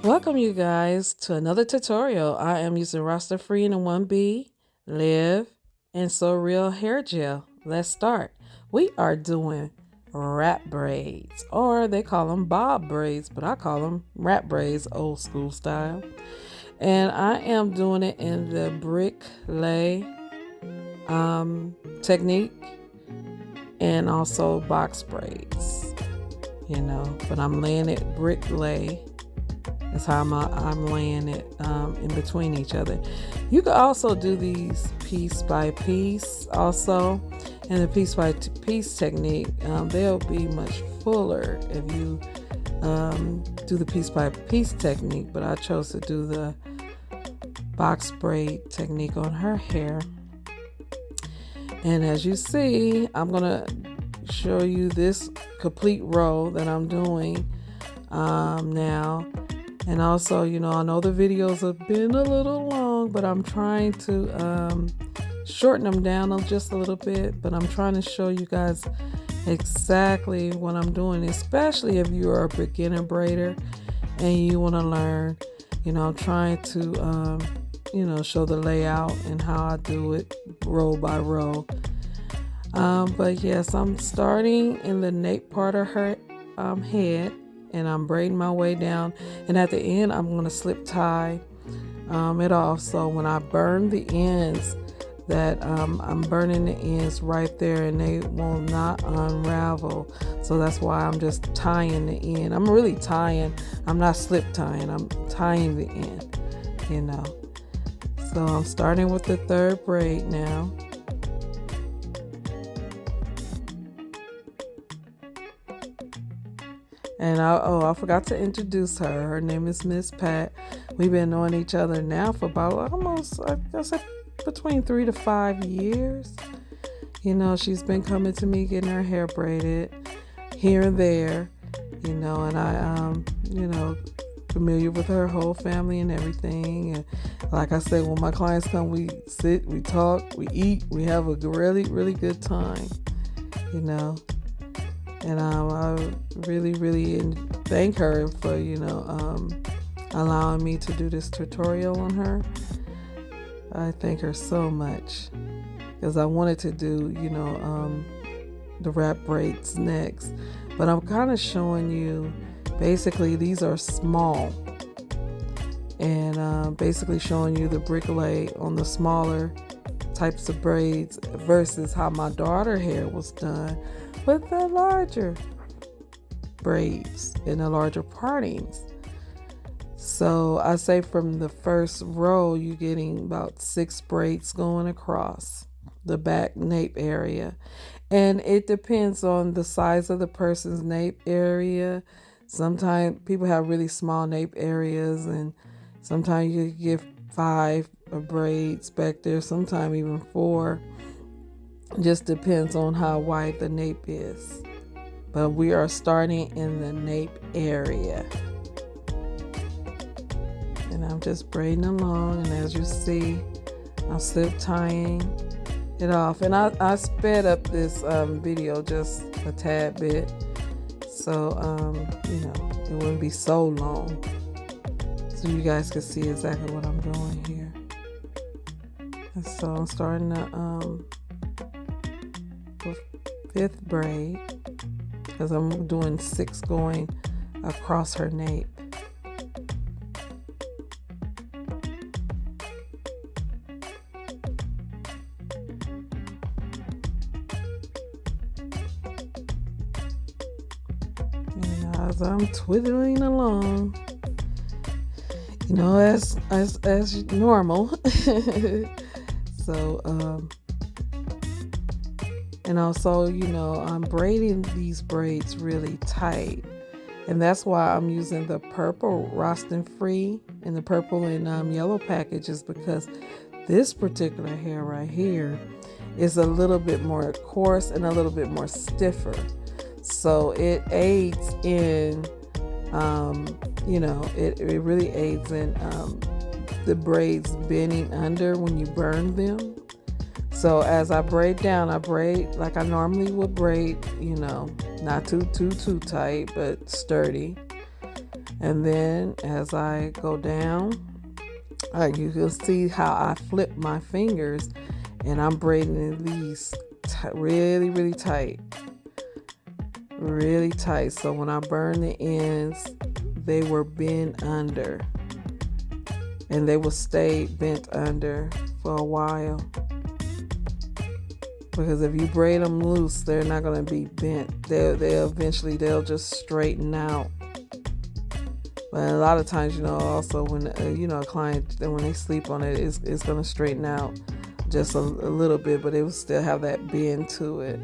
Welcome you guys to another tutorial. I am using Rastafri in a 1B, Live, and So Real hair gel. Let's start. We are doing wrap braids, or they call them bob braids, but I call them wrap braids, old school style. And I am doing it in the brick lay technique and also box braids, but I'm laying it brick lay. That's how I'm laying it in between each other. You could also do these piece by piece also. In the piece by piece technique, they'll be much fuller if you do the piece by piece technique, but I chose to do the box braid technique on her hair. And as you see, I'm gonna show you this complete row that I'm doing now. And also, I know the videos have been a little long, but I'm trying to shorten them down just a little bit. But I'm trying to show you guys exactly what I'm doing, especially if you are a beginner braider and you want to learn. I'm trying to, show the layout and how I do it row by row. But yes, I'm starting in the nape part of her head. And I'm braiding my way down, and at the end I'm going to slip tie it off, so when I burn the ends that I'm burning the ends right there and they will not unravel. So that's why I'm just tying the end. I'm really tying, I'm not slip tying, I'm tying the end. So I'm starting with the third braid now. And I forgot to introduce her. Her name is Miss Pat. We've been knowing each other now for about almost, I guess, between 3 to 5 years. She's been coming to me, getting her hair braided here and there, and I, familiar with her whole family and everything. And like I said, when my clients come, we sit, we talk, we eat, we have a really, really good time, And I really thank her for, allowing me to do this tutorial on her. I thank her so much because I wanted to do, the wrap braids next. But I'm kind of showing you, basically, these are small. And basically showing you the brick lay on the smaller types of braids versus how my daughter hair was done with the larger braids and the larger partings. So I say from the first row, you're getting about 6 braids going across the back nape area. And it depends on the size of the person's nape area. Sometimes people have really small nape areas, and sometimes you get 5 braids back there, sometimes even 4. Just depends on how wide the nape is. But we are starting in the nape area. And I'm just braiding along, and as you see, I'm slip tying it off. And I sped up this video just a tad bit, so it wouldn't be so long, so you guys can see exactly what I'm doing here. And so I'm starting the 5th braid because I'm doing 6 going across her nape. And as I'm twiddling along, as normal. So and also, I'm braiding these braids really tight. And that's why I'm using the purple Rastafri and the purple and yellow packages, because this particular hair right here is a little bit more coarse and a little bit more stiffer. So it aids in, it really aids in the braids bending under when you burn them. So as I braid down, I braid like I normally would braid, not too tight, but sturdy. And then as I go down, you can see how I flip my fingers, and I'm braiding these really, really tight. Really tight. So when I burn the ends, they were bent under. And they will stay bent under for a while. Because if you braid them loose, they're not going to be bent. They'll eventually just straighten out. But a lot of times, also when a client, when they sleep on it, it's going to straighten out just a little bit, but it will still have that bend to it.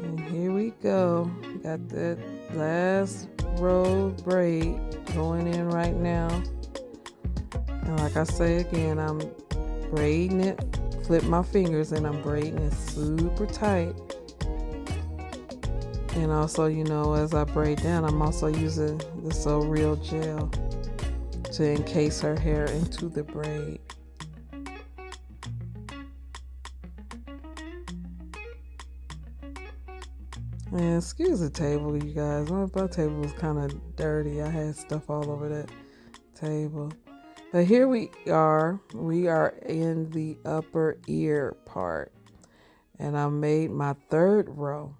And here we go. Got that last row braid going in right now. And like I say again, I'm braiding it, flip my fingers, and I'm braiding it super tight. And also, as I braid down, I'm also using the So Real gel to encase her hair into the braid. And excuse the table, you guys. My table was kind of dirty. I had stuff all over that table. But here we are. We are in the upper ear part. And I made my third row.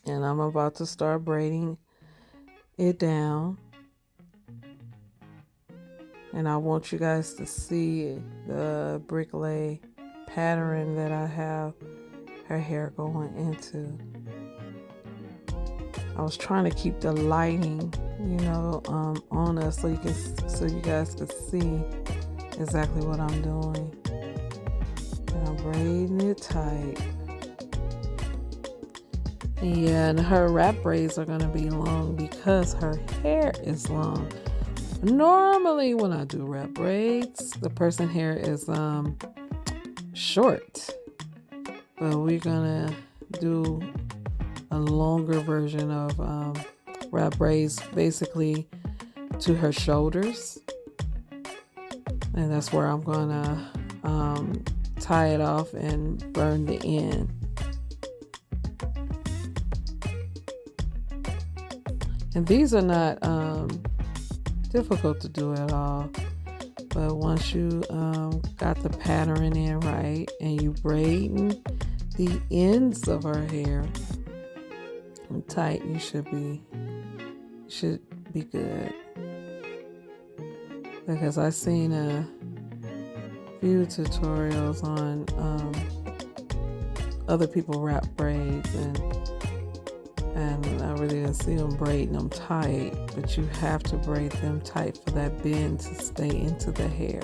And I'm about to start braiding it down. And I want you guys to see the bricklay pattern that I have her hair going into. I was trying to keep the lighting, on us so you guys could see exactly what I'm doing. And I'm braiding it tight. Yeah, and her wrap braids are gonna be long because her hair is long. Normally when I do wrap braids, the person hair is short. But we're gonna do a longer version of wrap braids, basically to her shoulders. And that's where I'm gonna tie it off and burn the end. And these are not difficult to do at all. But once you got the pattern in right and you braiding the ends of her hair tight, you should be good. Because I've seen a few tutorials on other people wrap braids, and I really didn't see them braiding them tight, but you have to braid them tight for that bend to stay into the hair.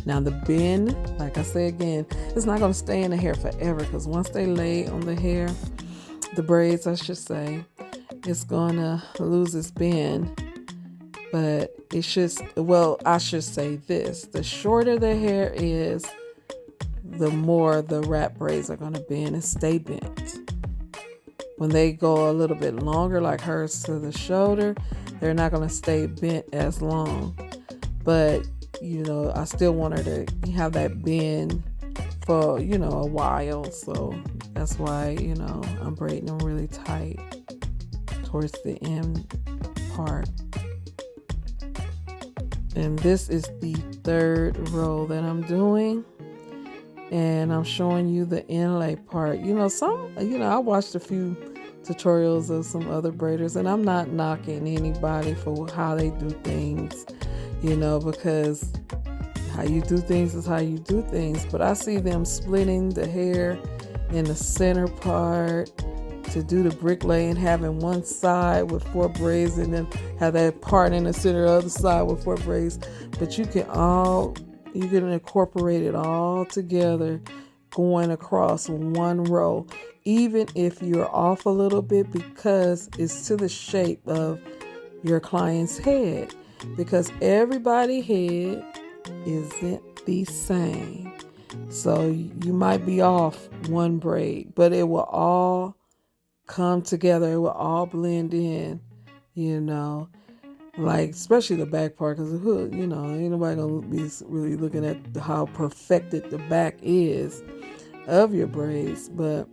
Now the bend, like I say again, it's not going to stay in the hair forever, because once they lay on the hair, the braids I should say, it's going to lose its bend. But it should, I should say this, the shorter the hair is, the more the wrap braids are going to bend and stay bent. When they go a little bit longer, like hers to the shoulder, they're not going to stay bent as long. But, I still want her to have that bend for, a while. So that's why, I'm braiding them really tight towards the end part. And this is the third row that I'm doing. And I'm showing you the inlay part. I watched a few tutorials of some other braiders, and I'm not knocking anybody for how they do things, because how you do things is how you do things. But I see them splitting the hair in the center part to do the bricklay and having one side with 4 braids and then have that part in the center, other side with 4 braids. But you can incorporate it all together going across one row, even if you're off a little bit, because it's to the shape of your client's head, because everybody's head isn't the same. So you might be off one braid, but it will all come together. It will all blend in, like especially the back part, because the hood, ain't nobody gonna be really looking at how perfected the back is of your braids. But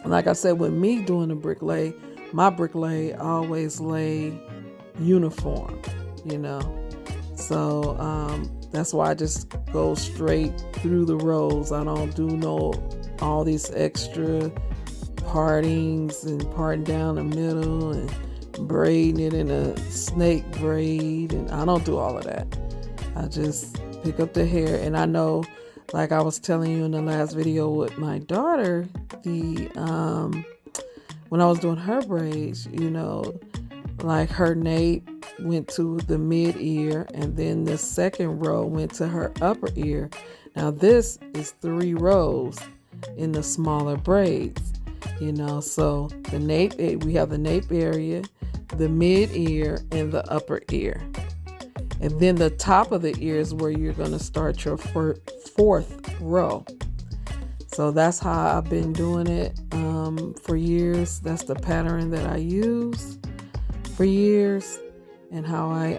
like I said, with me doing the bricklay, my brick lay always lay uniform, you know. So that's why I just go straight through the rows. I don't do all these extra partings and parting down the middle and braiding it in a snake braid, and I don't do all of that. I just pick up the hair, and I know, like I was telling you in the last video with my daughter, when I was doing her braids, you know, like her nape went to the mid ear, and then the second row went to her upper ear. Now this is 3 rows in the smaller braids, you know. So the nape, we have the nape area, the mid ear, and the upper ear, and then the top of the ear is where you're going to start your 4th row. So that's how I've been doing it for years. That's the pattern that I use for years, and how I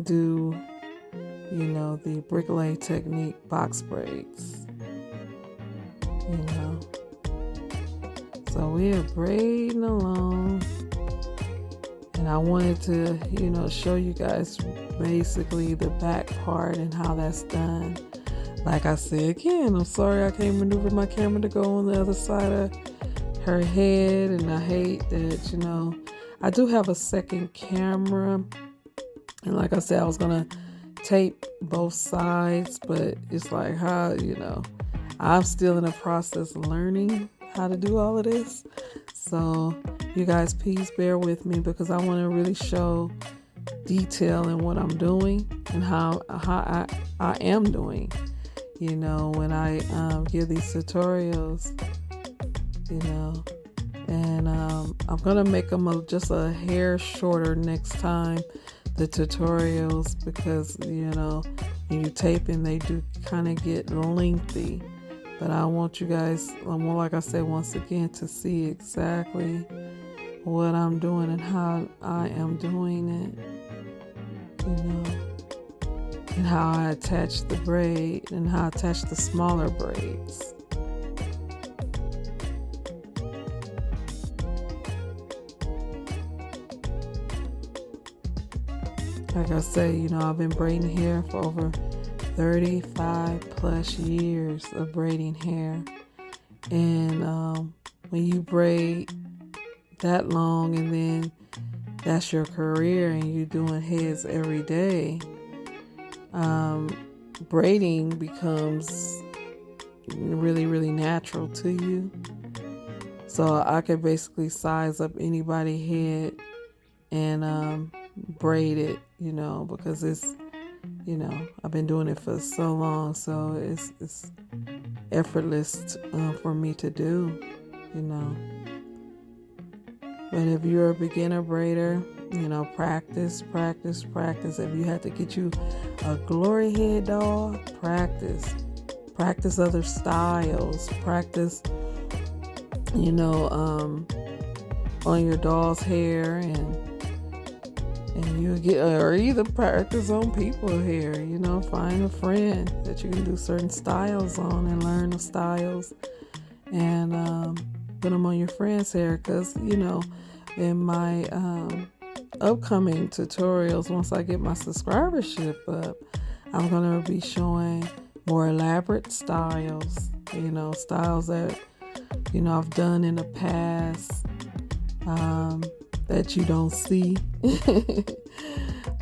do, you know, the brick lay technique box braids, you know. So we are braiding along, and I wanted to, you know, show you guys basically the back part and how that's done. Like I said again, I'm sorry I can't maneuver my camera to go on the other side of her head, and I hate that, you know. I do have a second camera, and like I said, I was gonna tape both sides, but it's like, how, you know, I'm still in the process of learning how to do all of this. So you guys, please bear with me, because I want to really show detail in what I'm doing and how I am doing, you know, when I give these tutorials, you know. And I'm gonna make them just a hair shorter next time, the tutorials, because, you know, when you taping, they do kind of get lengthy. But I want you guys, like I said, once again, to see exactly what I'm doing and how I am doing it, you know, and how I attach the braid and how I attach the smaller braids. Like I say, you know, I've been braiding hair for over 35 plus years of braiding hair. And when you braid that long, and then that's your career, and you're doing heads every day, braiding becomes really, really natural to you. So I could basically size up anybody's head and braid it, you know, because it's, you know, I've been doing it for so long, so it's effortless for me to do, you know. But if you're a beginner braider, you know, practice. If you have to get you a glory head doll, practice other styles, practice, you know, on your doll's hair, and you get, or either practice on people's hair, you know, find a friend that you can do certain styles on and learn the styles, and put them on your friend's hair. Because, you know, in my upcoming tutorials, once I get my subscribership up, I'm going to be showing more elaborate styles, you know, styles that, you know, I've done in the past, that you don't see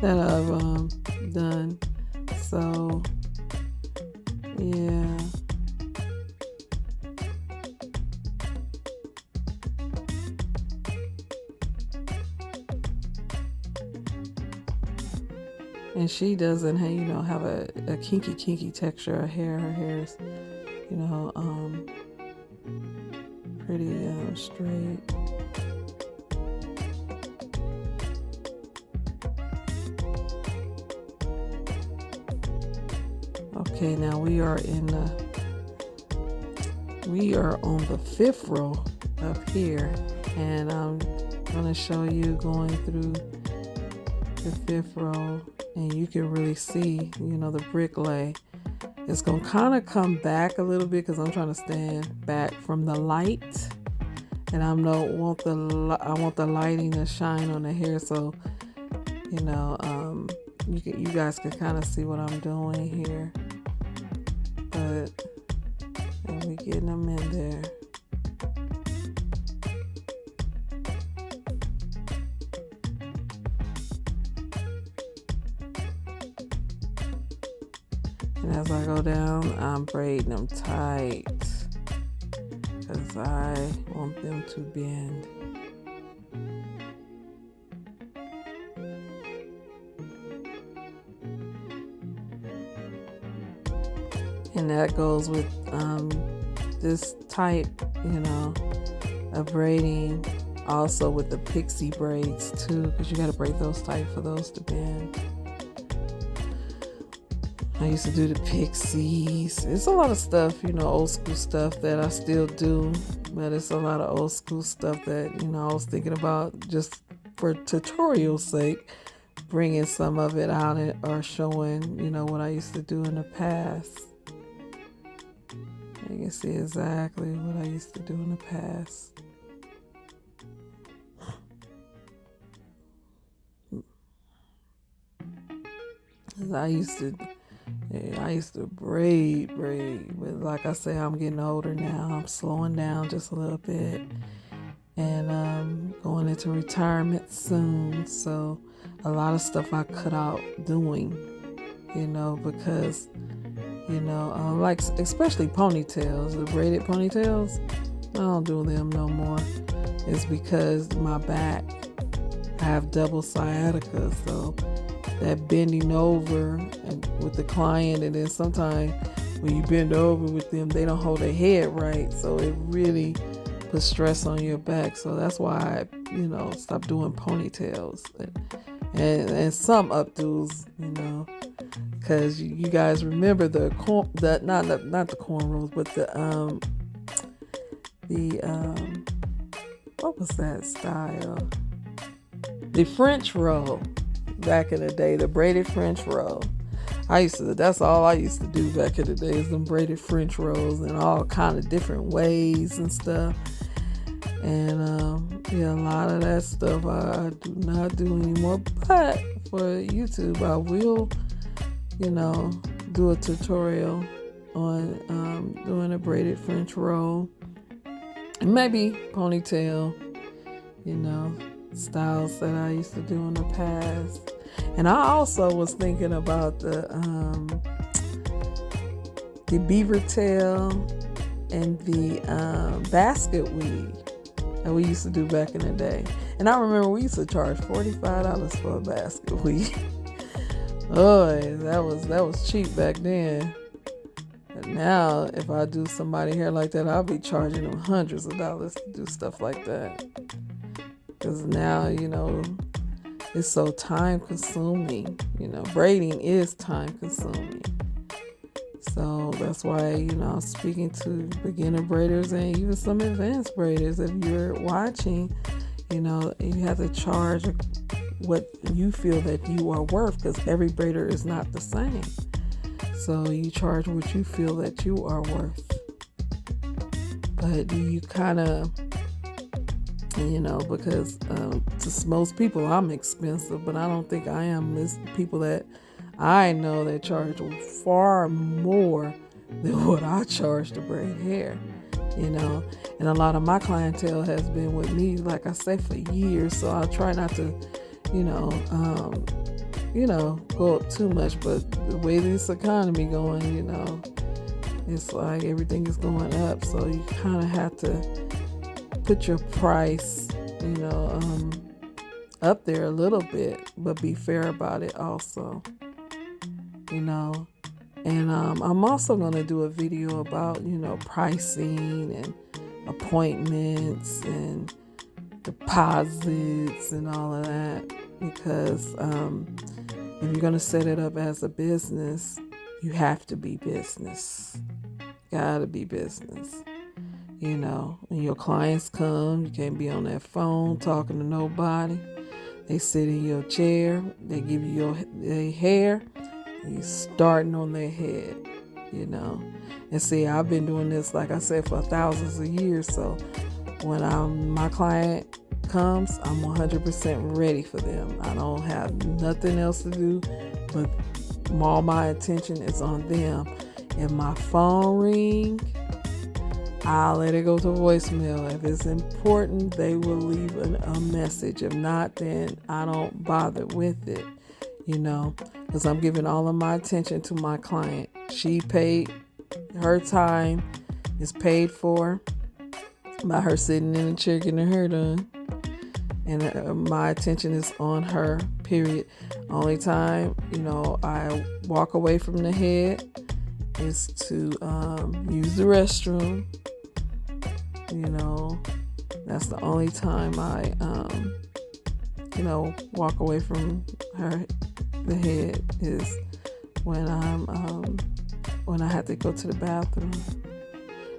that I've done. So yeah. And she doesn't have, you know, have a kinky texture of hair. Her hair is, you know, pretty straight. Okay, now we are on the 5th row up here, and I'm gonna show you going through the 5th row, and you can really see, you know, the brick lay. It's gonna kind of come back a little bit because I'm trying to stand back from the light, and I want the lighting to shine on the hair, so you guys can kind of see what I'm doing here. But and we getting them in there. And as I go down, I'm braiding them tight because I want them to bend. And that goes with this type, of braiding, also with the pixie braids too, because you got to braid those tight for those to bend. I used to do the pixies. It's a lot of stuff, old school stuff that I still do, but it's a lot of old school stuff that, I was thinking about just for tutorial's sake, bringing some of it out or showing, what I used to do in the past. You can see exactly what I used to do in the past. I used to braid, but like I say, I'm getting older now. I'm slowing down just a little bit, and going into retirement soon. So a lot of stuff I cut out doing, because like especially ponytails, the braided ponytails, I don't do them no more. It's because my back, I have double sciatica, so that bending over and with the client, and then sometimes when you bend over with them, they don't hold their head right, so it really puts stress on your back. So that's why I, stopped doing ponytails and some updos, because you guys remember the not the cornrows, but the what was that style? The French roll. Back in the day, the braided French roll. That's all I used to do back in the day, is them braided French rolls in all kind of different ways and stuff. And a lot of that stuff I do not do anymore. But for YouTube, I will, do a tutorial on doing a braided French roll. And maybe ponytail, styles that I used to do in the past. And I also was thinking about the beaver tail and the basket weave that we used to do back in the day. And I remember we used to charge $45 for a basket weave. Oh, that was cheap back then. But now, if I do somebody hair like that, I'll be charging them hundreds of dollars to do stuff like that. Because now, it's so time consuming. Braiding is time consuming. So that's why, I'm speaking to beginner braiders and even some advanced braiders. If you're watching, you have to charge what you feel that you are worth, because every braider is not the same. So you charge what you feel that you are worth. But you kind of, because to most people I'm expensive, but I don't think I am. There's people that I know that charge far more than what I charge to braid hair, and a lot of my clientele has been with me, like I say, for years, so I'll try not to, go up too much. But the way this economy going, it's like everything is going up, so you kind of have to put your price, up there a little bit, but be fair about it also, And I'm also going to do a video about, pricing and appointments and deposits and all of that, because if you're going to set it up as a business, you have to be business. Gotta be business. When your clients come, you can't be on that phone talking to nobody. They sit in your chair, they give you their hair, and you're starting on their head, And see, I've been doing this, like I said, for thousands of years, so When my client comes, I'm 100% ready for them. I don't have nothing else to do, but all my attention is on them. If my phone ring, I'll let it go to voicemail. If it's important, they will leave a message. If not, then I don't bother with it, because I'm giving all of my attention to my client. She paid, her time is paid for by her sitting in the chair getting her hair done. And my attention is on her, period. Only time, I walk away from the head is to use the restroom. That's the only time I, walk away from the head is when when I have to go to the bathroom.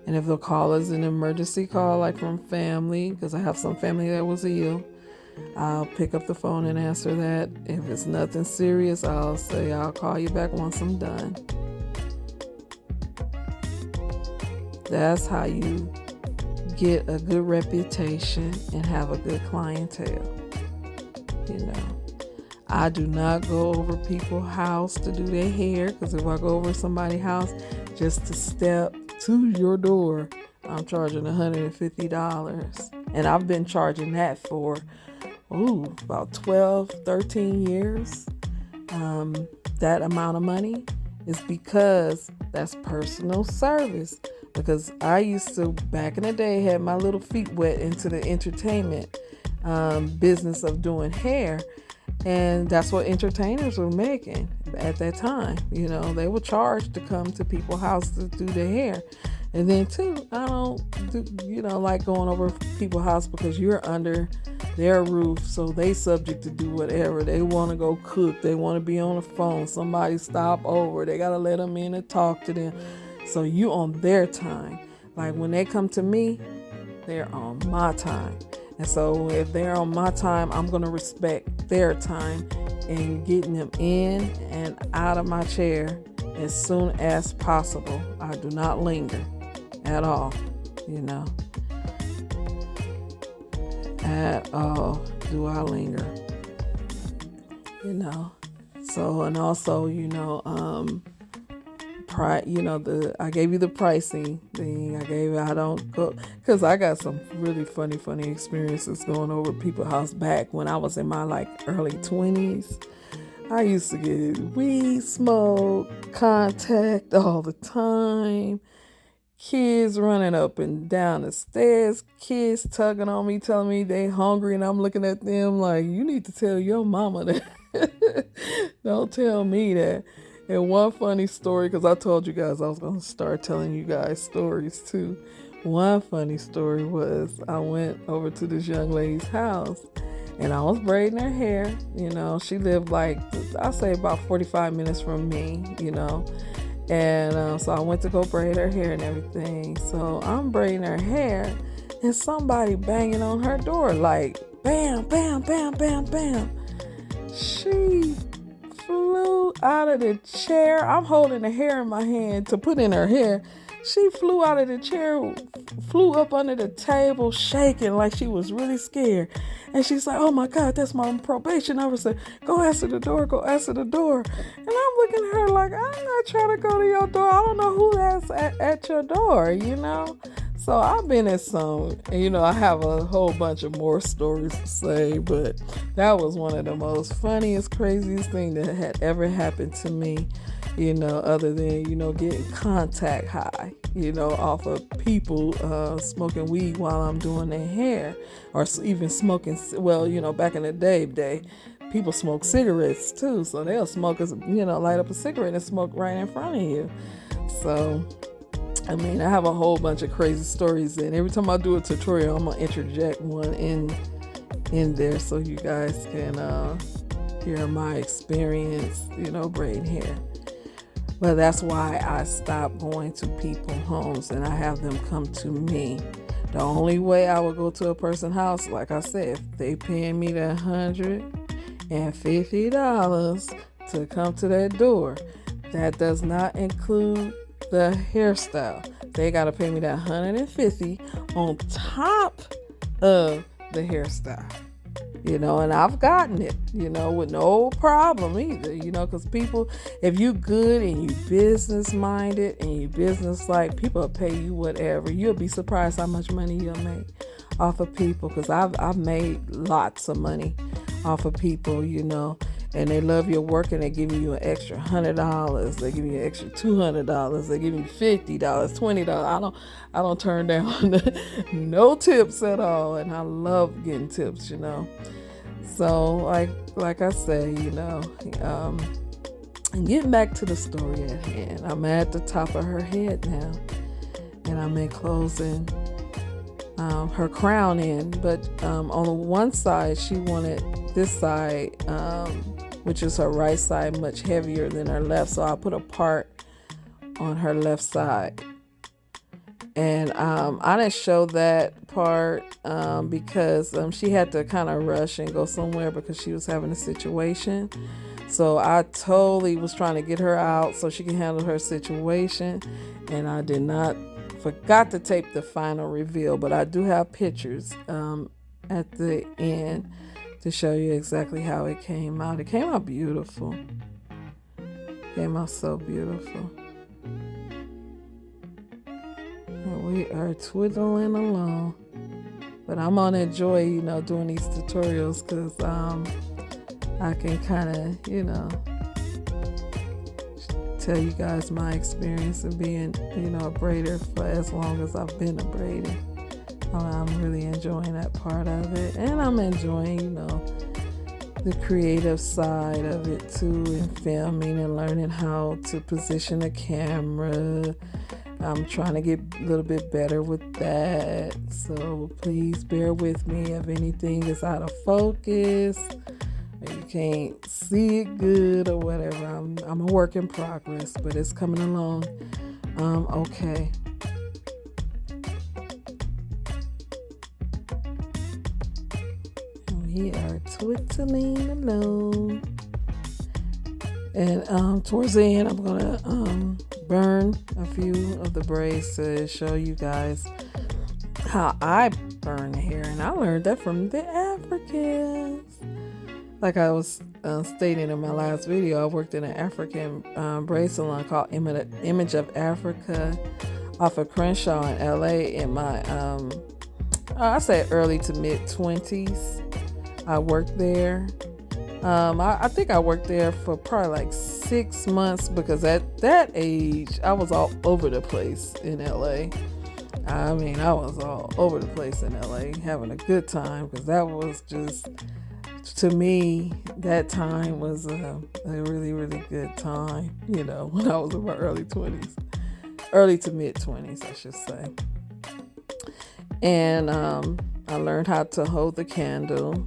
And if the call is an emergency call, like from family, because I have some family that was ill, I'll pick up the phone and answer that. If it's nothing serious, I'll say I'll call you back once I'm done. That's how you get a good reputation and have a good clientele. I do not go over people's house to do their hair, because if I go over somebody's house just to step to your door, I'm charging $150. And I've been charging that for about 12, 13 years. That amount of money is because that's personal service. Because I used to, back in the day, had my little feet wet into the entertainment business of doing hair. And that's what entertainers were making at that time. They were charged to come to people's houses to do their hair. And then too, I don't do, like going over people's house, because you're under their roof. So they subject to do whatever. They want to go cook. They want to be on the phone. Somebody stop over. They got to let them in and talk to them. So you on their time. Like when they come to me, they're on my time. And so if they're on my time, I'm going to respect their time and getting them in and out of my chair as soon as possible. I do not linger at all, At all do I linger, So, and also, I gave you the pricing thing. I don't go, because I got some really funny experiences going over people's house back when I was in my early 20s. I used to get weed smoke, contact all the time. Kids running up and down the stairs, kids tugging on me, telling me they hungry, and I'm looking at them like, you need to tell your mama that. Don't tell me that. And one funny story, because I told you guys I was going to start telling you guys stories too. One funny story was I went over to this young lady's house and I was braiding her hair. She lived I'll say about 45 minutes from me, And so I went to go braid her hair and everything. So I'm braiding her hair and somebody banging on her door bam, bam, bam, bam, bam. She flew out of the chair. I'm holding the hair in my hand to put in her hair. She flew out of the chair, flew up under the table, shaking like she was really scared. And she's like, oh my God, that's my probation officer. Go answer the door, go answer the door. And I'm looking at her like, I'm not trying to go to your door. I don't know who that's at your door, So I've been at some, I have a whole bunch of more stories to say, but that was one of the most funniest, craziest thing that had ever happened to me, other than, getting contact high, off of people smoking weed while I'm doing their hair, or even smoking, back in the day, people smoke cigarettes too, so they'll smoke, light up a cigarette and smoke right in front of you. So I have a whole bunch of crazy stories, and every time I do a tutorial, I'm gonna interject one in there so you guys can hear my experience, braiding hair. But that's why I stopped going to people's homes and I have them come to me. The only way I would go to a person's house, like I said, if they paying me the $150 to come to that door, that does not include the hairstyle. They got to pay me that $150 on top of the hairstyle. And I've gotten it, with no problem either, because people, if you good and you business minded and you business like, people will pay you whatever. You'll be surprised how much money you'll make off of people, because I've made lots of money off of people, and they love your work and they give you an extra $100. They give you an extra $200. They give you $50, $20. I don't turn down no tips at all, and I love getting tips, So like I say, and getting back to the story at hand, I'm at the top of her head now, and I'm enclosing her crown in, but on the one side she wanted this side, which is her right side, much heavier than her left, so I put a part on her left side. And I didn't show that part because she had to kind of rush and go somewhere because she was having a situation. So I totally was trying to get her out so she can handle her situation. And I forgot to tape the final reveal, but I do have pictures at the end to show you exactly how it came out. It came out beautiful. It came out so beautiful. We are twiddling along, but I'm gonna enjoy, doing these tutorials because I can kind of, tell you guys my experience of being, a braider for as long as I've been a braider. I'm really enjoying that part of it, and I'm enjoying, the creative side of it too, and filming and learning how to position a camera. I'm trying to get a little bit better with that, so please bear with me if anything is out of focus or you can't see it good or whatever. I'm a work in progress, but it's coming along okay. We are twiddling along. And towards the end, I'm going to burn a few of the braids to show you guys how I burn the hair. And I learned that from the Africans. Like I was stating in my last video, I worked in an African braid salon called Image of Africa off of Crenshaw in LA in my, I say early to mid 20s. I worked there. I think I worked there for probably like 6 months because at that age, I was all over the place in LA. I was all over the place in LA having a good time because that was just, to me, that time was a really, really good time, when I was in my early 20s. Early to mid 20s, I should say. And I learned how to hold the candle.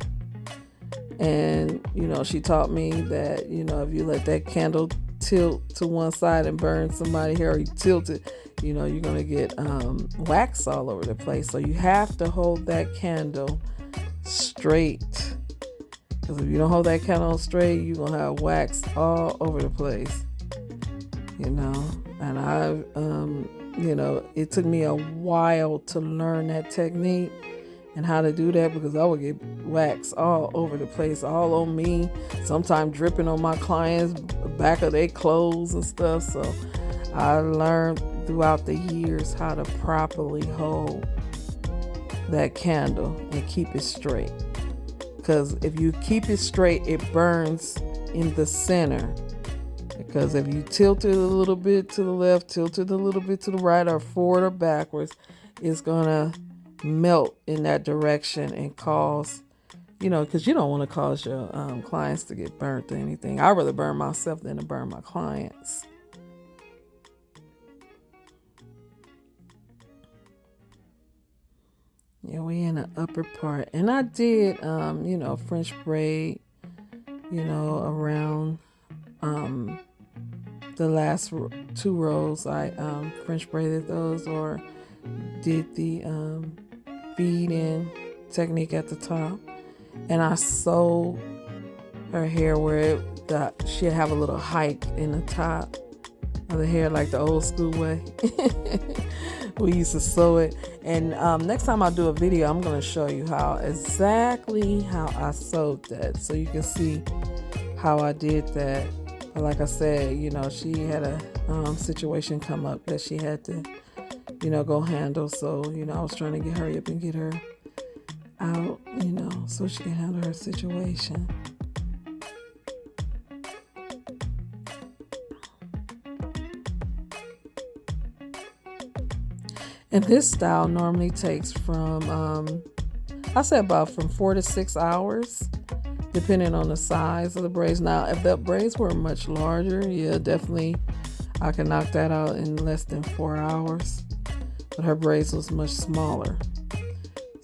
And, she taught me that, if you let that candle tilt to one side and burn somebody's hair, or you tilt it, you're going to get wax all over the place. So you have to hold that candle straight. Because if you don't hold that candle straight, you're going to have wax all over the place. And it took me a while to learn that technique and how to do that, because I would get wax all over the place, all on me, sometimes dripping on my clients' back of their clothes and stuff. So I learned throughout the years how to properly hold that candle and keep it straight. Because if you keep it straight, it burns in the center. Because if you tilt it a little bit to the left, tilt it a little bit to the right, or forward or backwards, it's going to melt in that direction and cause, because you don't want to cause your clients to get burnt or anything. I'd rather burn myself than to burn my clients. Yeah, we in the upper part. And I did, French braid, around the last 2 rows. I French braided those, or did the feed-in technique at the top. And I sewed her hair where she'd have a little hike in the top the hair like the old school way. We used to sew it. And next time I do a video, I'm going to show you exactly how I sewed that, so you can see how I did that. But like I said, she had a situation come up that she had to, go handle. So, I was trying to hurry up and get her out, so she can handle her situation. And this style normally takes from, I say about from 4 to 6 hours, depending on the size of the braids. Now, if the braids were much larger, yeah, definitely I can knock that out in less than 4 hours. But her braids was much smaller.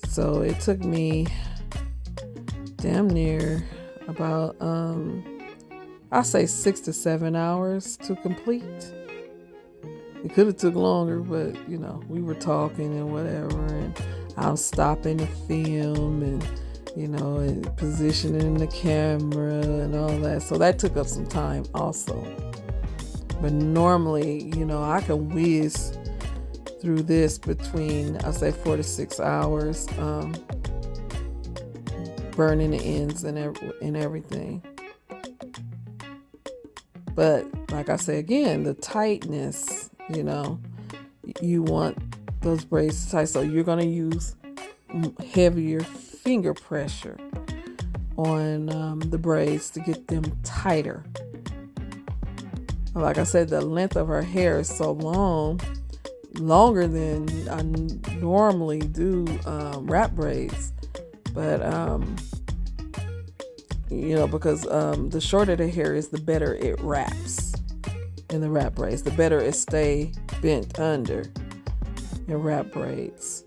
So it took me damn near about, I say 6 to 7 hours to complete. It could have took longer, but we were talking and whatever, and I was stopping the film and and positioning the camera and all that. So that took up some time also. But normally, I can whiz through this between, I say 4 to 6 hours, burning the ends and everything. But like I say again, the tightness, you want those braids tight, so you're going to use heavier finger pressure on the braids to get them tighter. Like I said, the length of her hair is so long, longer than I normally do wrap braids, but because the shorter the hair is, the better it wraps in the wrap braids, the better it stay bent under in wrap braids.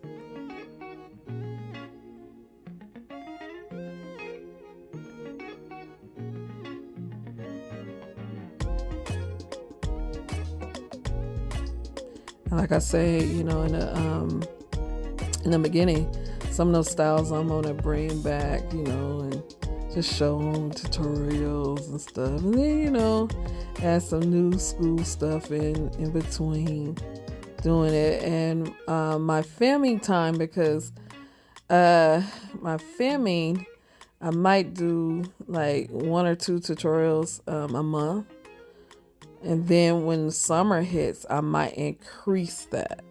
And like I say, in the beginning, some of those styles I'm gonna bring back, and just show them tutorials and stuff, and then add some new school stuff in between doing it. And my filming time, because my filming, I might do like 1 or 2 tutorials a month, and then when the summer hits, I might increase that,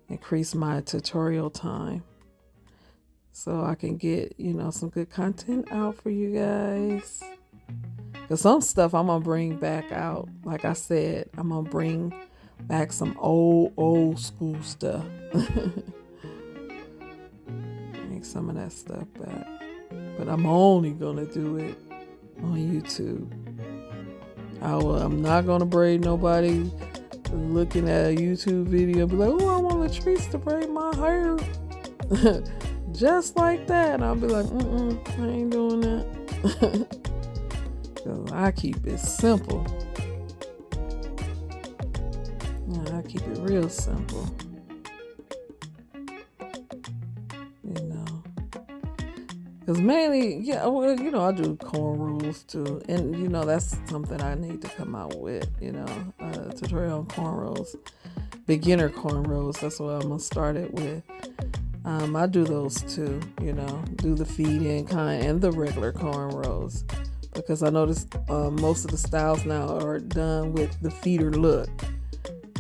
increase my tutorial time, so I can get, some good content out for you guys. Because some stuff I'm going to bring back out. Like I said, I'm going to bring back some old school stuff. Bring some of that stuff back. But I'm only going to do it on YouTube. I'm not going to braid nobody looking at a YouTube video and be like, oh, I want Latrice to braid my hair. Just like that. And I'll be like, I ain't doing that. Because I keep it simple. Yeah, I keep it real simple. Because mainly, I do cornrows too. And, that's something I need to come out with, a tutorial on cornrows. Beginner cornrows, that's what I'm going to start it with. I do those too, do the feed-in kind and the regular cornrows. Because I noticed most of the styles now are done with the feeder look.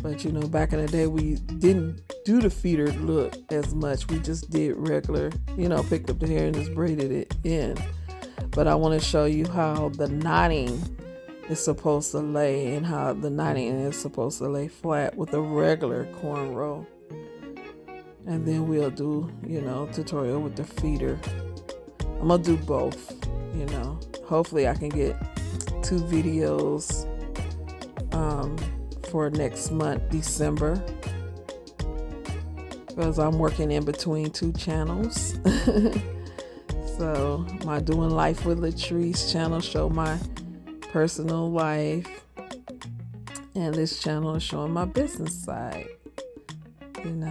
But, back in the day, we didn't do the feeder look as much. We just did regular, picked up the hair and just braided it in. But I want to show you how the knotting is supposed to lay and how the knotting is supposed to lay flat with a regular cornrow. And then we'll do, tutorial with the feeder. I'm going to do both, Hopefully I can get 2 videos for next month, December, because I'm working in between 2 channels. So my Doing Life with Latrice channel show my personal life, and this channel is showing my business side, and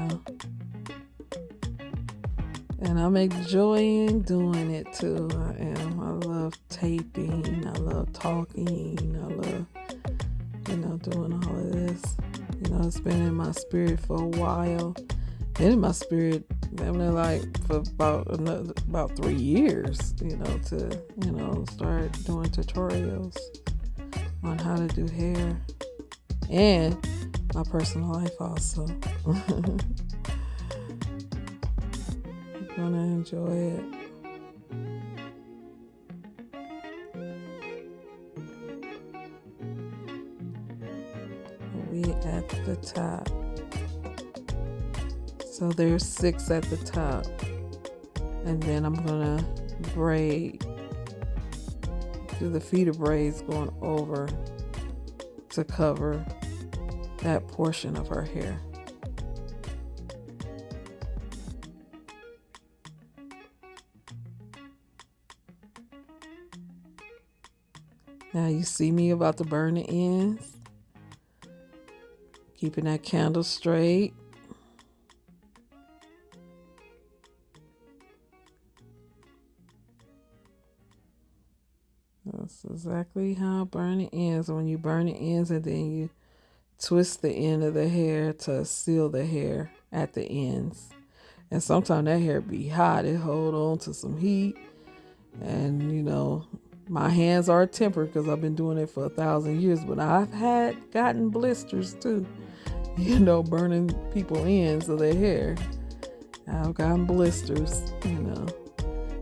I'm enjoying doing it too. I am. I love taping. I love talking. I love, doing all of this. It's been in my spirit for a while. Been in my spirit, like for about 3 years, to, start doing tutorials on how to do hair and my personal life also. I'm gonna enjoy it. We at the top. So there's 6 at the top. And then I'm gonna braid, do the feeder braids going over to cover that portion of her hair. Now you see me about to burn the ends. Keeping that candle straight. That's exactly how I burn the ends. When you burn the ends and then you twist the end of the hair to seal the hair at the ends. And sometimes that hair be hot. It hold on to some heat. And, my hands are tempered because I've been doing it for 1,000 years. But I've gotten blisters too, burning people ends of their hair. I've gotten blisters,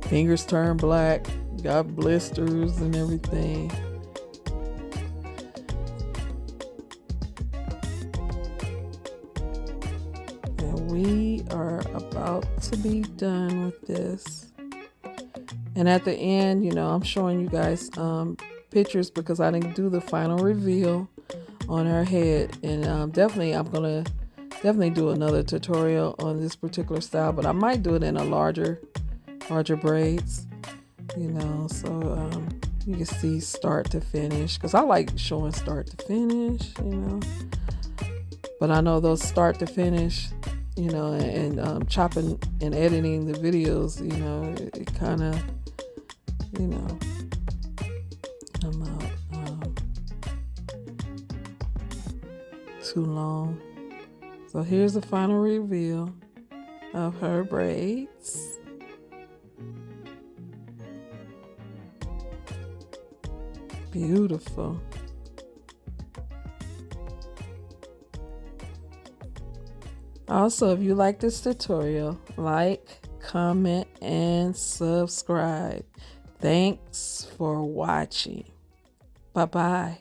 Fingers turn black, got blisters and everything. And we are about to be done with this. And at the end, I'm showing you guys pictures because I didn't do the final reveal on her head. And I'm gonna do another tutorial on this particular style, but I might do it in a larger braids, so you can see start to finish, because I like showing start to finish, but I know those start to finish, and chopping and editing the videos, it kind of, I'm out too long. So here's the final reveal of her braids. Beautiful. Also, if you like this tutorial, like, comment, and subscribe. Thanks for watching. Bye-bye.